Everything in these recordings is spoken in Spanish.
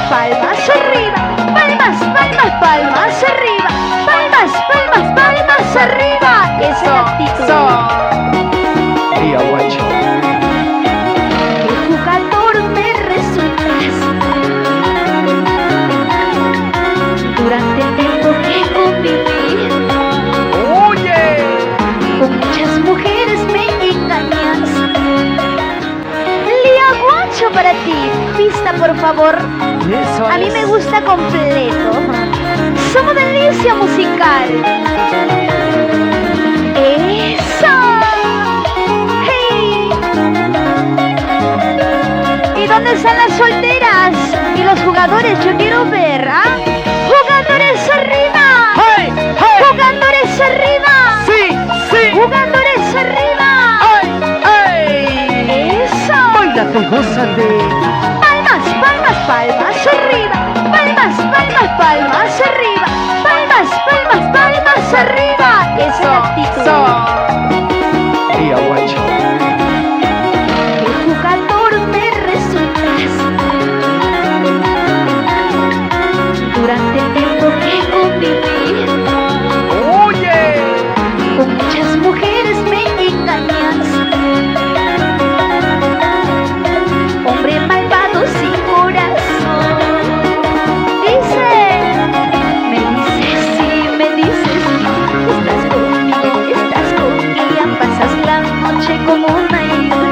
palmas arriba, palmas, palmas, palmas arriba, palmas, palmas, palmas arriba. Esa es la actitud. Día guacho. ¿Qué jugador me resultaste? Durante el tiempo que conviví, ¡Oye! con muchas mujeres me engañaste. Lía guacho para ti, pista por favor. Eso A mí me gusta completo. Somos delicia musical. ¡Eso! ¡Hey! ¿Y dónde están las solteras? Y los jugadores, yo quiero ver, ¿ah? ¡Jugadores arriba! ¡Hey! ¡Hey! ¡Jugadores arriba! ¡Sí! ¡Sí! ¡Jugadores arriba! ¡Ay! ¡Ay! ¡Eso! ¡Báilate, gózate! Palmas, palmas, palmas arriba. Palmas, palmas, palmas arriba. Palmas, palmas, palmas arriba. Esa es la actitud. Día guacho. ¿Qué jugador me resultaste? Durante el tiempo que conviví, ¡Oye! con muchas mujeres me engañaste. Hombre malvado sin corazón. Me dices sí, me dices no. Estás conmigo, estás conmigo. Pasas la noche como una isla.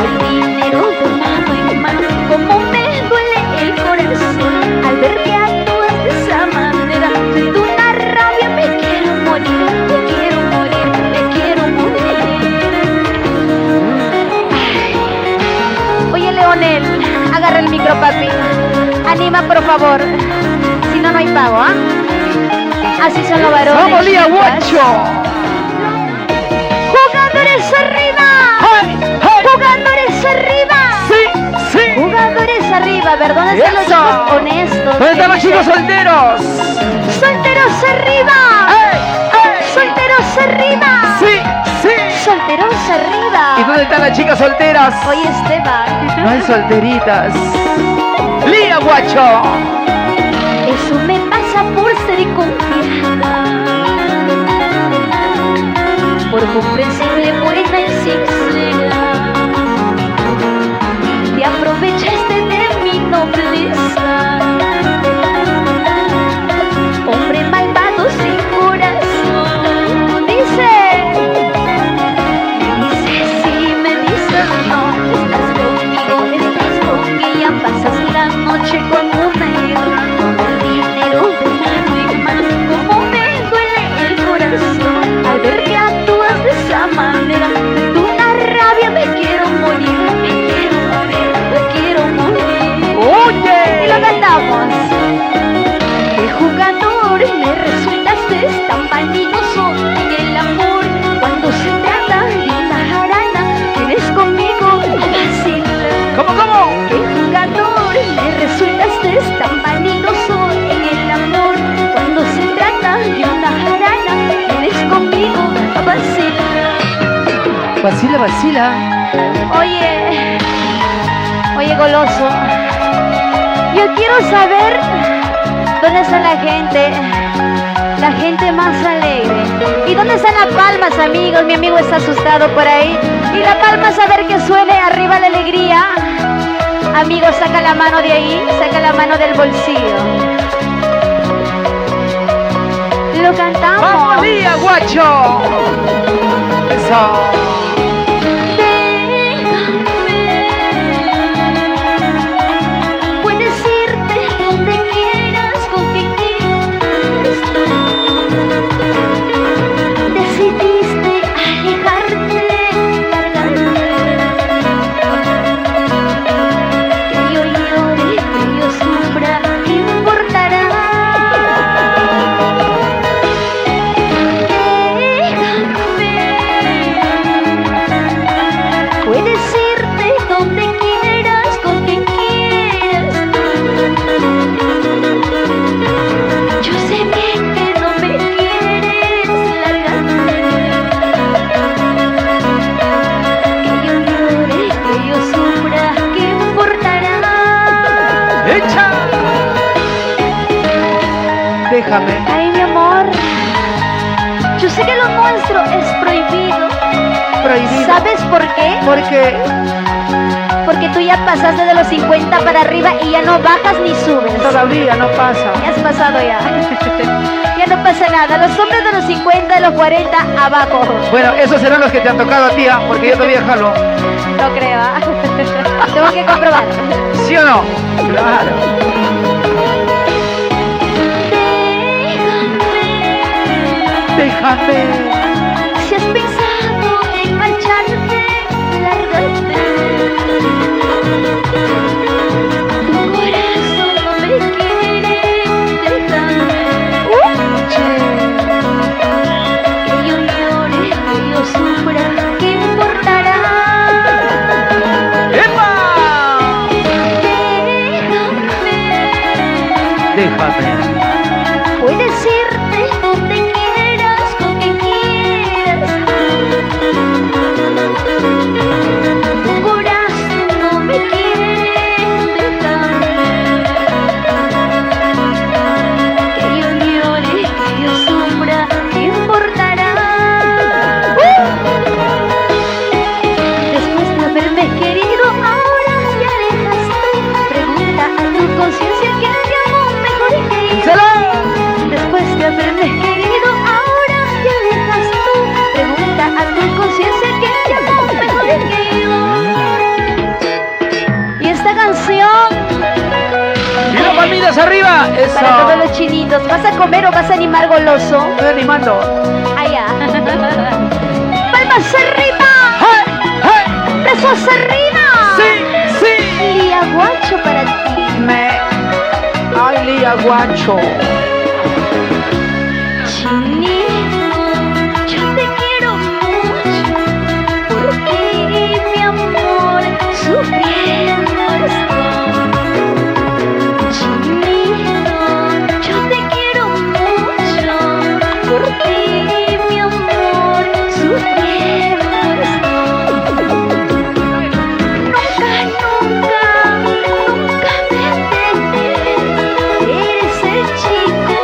El dinero de mano en mano. Como me duele el corazón al ver que actúas de esa manera. De una rabia me quiero morir. Me quiero morir, me quiero morir. Ay. Oye, Leonel, agarra el micro, papi. Anima, por favor. Si no, no hay pago, ¿ah? Así son los varones. ¡Vamos, Lía chicas. guacho! ¡Jugadores arriba! ¡Hey! ¡Hey! ¡Jugadores arriba! ¡Sí! ¡Sí! ¡Jugadores arriba! A ver, ¿dónde están los ¡Eso! chicos honestos? ¿Dónde están los chicos solteros? ¡Solteros arriba! ¡Hey! ¡Hey! ¡Solteros arriba! ¡Sí! ¡Sí! ¡Solteros arriba! ¿Y dónde están las chicas solteras? Oye, Esteban. No hay solteritas. ¡Lía guacho! Eso me pasa por ser confiada, por comprensible, buena y sincera. Te aprovechaste de mi nobleza, hombre malvado sin corazón. Me dices sí, me dices no. Estás conmigo, pasas la noche como una guerra. El dinero de mano en mano. Como me duele el corazón al ver que actúas de esa manera. De una rabia me quiero morir. Me quiero morir, me quiero morir. ¡Oye! Y lo cantamos. ¿Qué jugador me resultaste tan vanidoso en el amor? Cuando se trata de una jarana, tienes conmigo a vacilar. ¿Cómo? ¿Qué jugador me resultaste tan vanidoso en el amor? Cuando se trata de una jarana, tienes conmigo a vacilar. Vacila, vacila. Oye, goloso, yo quiero saber dónde está la gente más alegre. ¿Y dónde están las palmas, amigos? Mi amigo está asustado por ahí. Y la palma, a ver que suene arriba la alegría. Amigos, saca la mano de ahí, saca la mano del bolsillo. Lo cantamos. ¡Vamos, Lía guacho! Eso. Puedes irte donde quieras, con quien quieras. Decidiste alejarte, largarte. Que yo llore, que yo sufra, ¿qué importará? Déjame. Puedes irte donde quieras, con quien quieras. Yo sé bien que no me quieres, lárgate. Que yo llore, que yo sufra, ¿qué importará? ¡Echa! déjame. Ay, mi amor. Yo sé que lo nuestro es prohibido. Prohibido. ¿Sabes por qué? Porque Porque tú ya pasaste de los 50 para arriba y ya no bajas ni subes. todavía no pasa. Ya has pasado ya. Ya no pasa nada. Los hombres de los 50, de los 40, abajo. Bueno, esos serán los que te han tocado a ti, ¿ah? Porque yo todavía jalo. No creo, ¿ah? Tengo que comprobar. ¿Sí o no? Claro. Déjame. Si has pensado en marcharte, lárgate. Tu corazón no me quiere, déjame. Que yo llore, que yo sufra, ¿qué importará? ¡Epa! Déjame. Déjame. Puedes irte donde quieras, con quien quieras. Tu corazón no me quiere, déjame. Que yo llore, que yo sufra, ¿qué importará? Después de haberme querido, ahora te alejas tú. Pregunta a tu conciencia que te amo mejor que yo. ¡Díselo! Después de haberme querido, ahora te alejas tú. Pregunta a tu conciencia que te amo mejor que yo. Y esta canción ¡Y las palmitas arriba! ¡Eso! para todos los chinitos. ¿Vas a comer o vas a animar goloso? Estoy animando. Allá. ¡Palmas arriba! ¡Hey! ¡Hey! ¡Besos arriba! ¡Sí! ¡Sí! Lía guacho para ti. ¡Ay, Lía Guacho! Chinito, yo te quiero mucho, por ti, mi amor, sufriendo estoy. Chinito, yo te quiero mucho, por ti, mi amor, sufriendo estoy. Nunca, nunca, nunca me dejes, eres el chico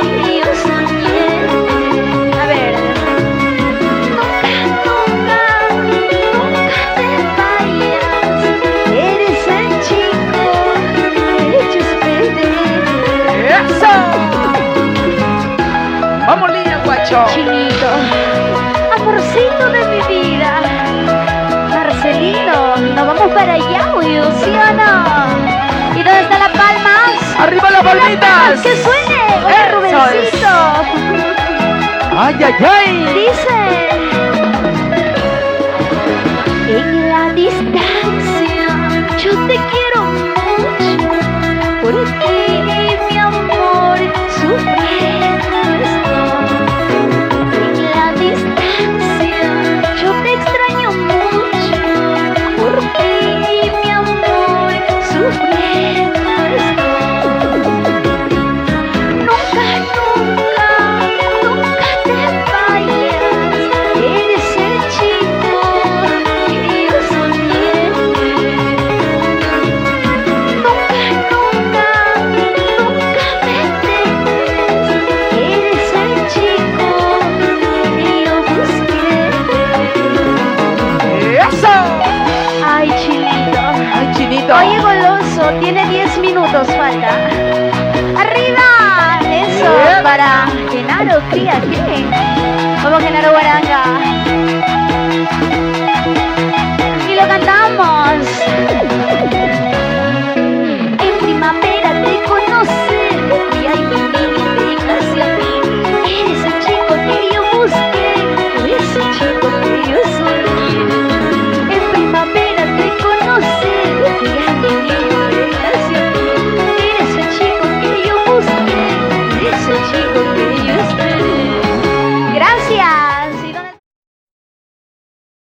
que yo soñé. A ver. Nunca, nunca, nunca te vayas, eres el chico que yo esperé. ¡Eso! ¡Vamos, Lía Guacho! Chinito, amorcito de mi vida, Marcelino, ¿nos vamos para allá, Will? ¿Sí o no? ¿Y dónde están las palmas? ¡Arriba las palmitas! ¡Que suene! ¡Oye, Eso Rubencito! ¡Ay, ay, ay! Dice: en la distancia yo te quiero mucho, por ti, mi amor, sufriendo estoy. En la distancia yo te extraño mucho, por ti, mi amor, sufriendo estoy. Nunca, nunca, nunca te vayas, eres el chico que yo soñé. Nunca, nunca, nunca me dejes, eres el chico que yo busqué. ¡Eso! Ay, Chinito. ¡Ay, Chinito! Oye, goloso, tiene 10 minutos, falta. ¡Arriba! Eso, Bien. para Genaro, cría, ¿qué? Vamos, Genaro Guaranga.